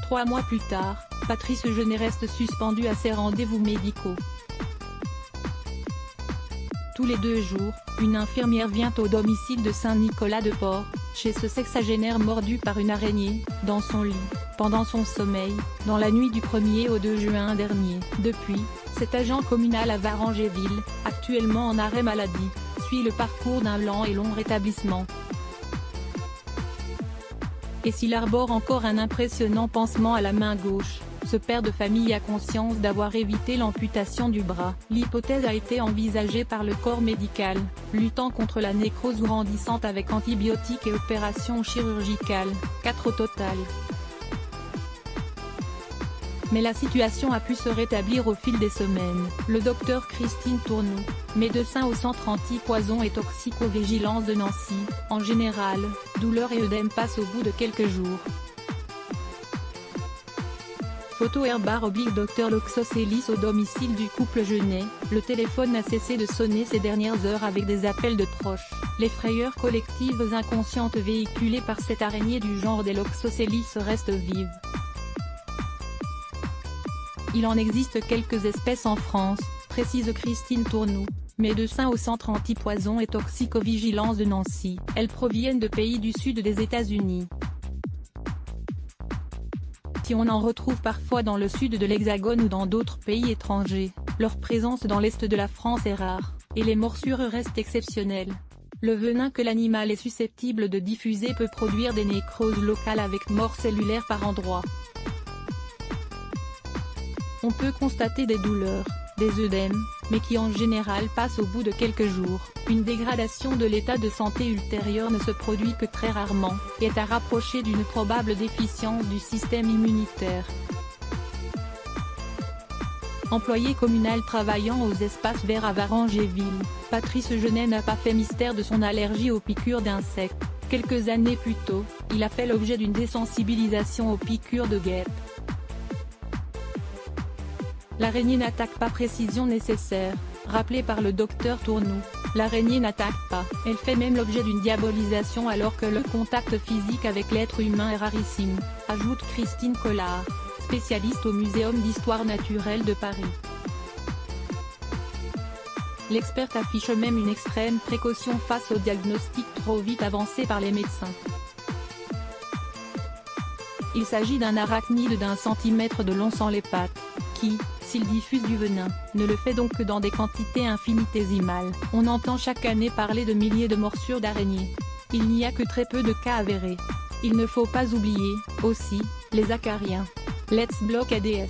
3 mois plus tard, Patrice Genet reste suspendu à ses rendez-vous médicaux. Tous les 2 jours, une infirmière vient au domicile de Saint-Nicolas-de-Port, chez ce sexagénaire mordu par une araignée, dans son lit, pendant son sommeil, dans la nuit du 1er au 2 juin dernier. Depuis, cet agent communal à Varangéville, actuellement en arrêt maladie, suit le parcours d'un lent et long rétablissement. Et s'il arbore encore un impressionnant pansement à la main gauche, ce père de famille a conscience d'avoir évité l'amputation du bras. L'hypothèse a été envisagée par le corps médical, luttant contre la nécrose grandissante avec antibiotiques et opérations chirurgicales, 4 au total. Mais la situation a pu se rétablir au fil des semaines. Le docteur Christine Tournou, médecin au centre anti-poison et toxicovigilance de Nancy, en général, douleur et œdème passent au bout de quelques jours. Photo /Dr Loxocélis au domicile du couple Genet, le téléphone n'a cessé de sonner ces dernières heures avec des appels de proches. Les frayeurs collectives inconscientes véhiculées par cette araignée du genre des Loxocélis restent vives. Il en existe quelques espèces en France, précise Christine Tournou, médecin au centre anti-poison et toxicovigilance de Nancy. Elles proviennent de pays du sud des États-Unis. Si on en retrouve parfois dans le sud de l'Hexagone ou dans d'autres pays étrangers, leur présence dans l'est de la France est rare, et les morsures restent exceptionnelles. Le venin que l'animal est susceptible de diffuser peut produire des nécroses locales avec mort cellulaire par endroits. On peut constater des douleurs, des œdèmes, mais qui en général passent au bout de quelques jours. Une dégradation de l'état de santé ultérieure ne se produit que très rarement, et est à rapprocher d'une probable déficience du système immunitaire. Employé communal travaillant aux espaces verts à Varangéville, Patrice Genet n'a pas fait mystère de son allergie aux piqûres d'insectes. Quelques années plus tôt, il a fait l'objet d'une désensibilisation aux piqûres de guêpes. L'araignée n'attaque pas, précision nécessaire, rappelée par le docteur Tournou. L'araignée n'attaque pas, elle fait même l'objet d'une diabolisation alors que le contact physique avec l'être humain est rarissime, ajoute Christine Collard, spécialiste au Muséum d'histoire naturelle de Paris. L'experte affiche même une extrême précaution face au diagnostic trop vite avancé par les médecins. Il s'agit d'un arachnide d'1 centimètre de long sans les pattes, qui, s'il diffuse du venin, ne le fait donc que dans des quantités infinitésimales. On entend chaque année parler de milliers de morsures d'araignées. Il n'y a que très peu de cas avérés. Il ne faut pas oublier, aussi, les acariens. Let's block ADS.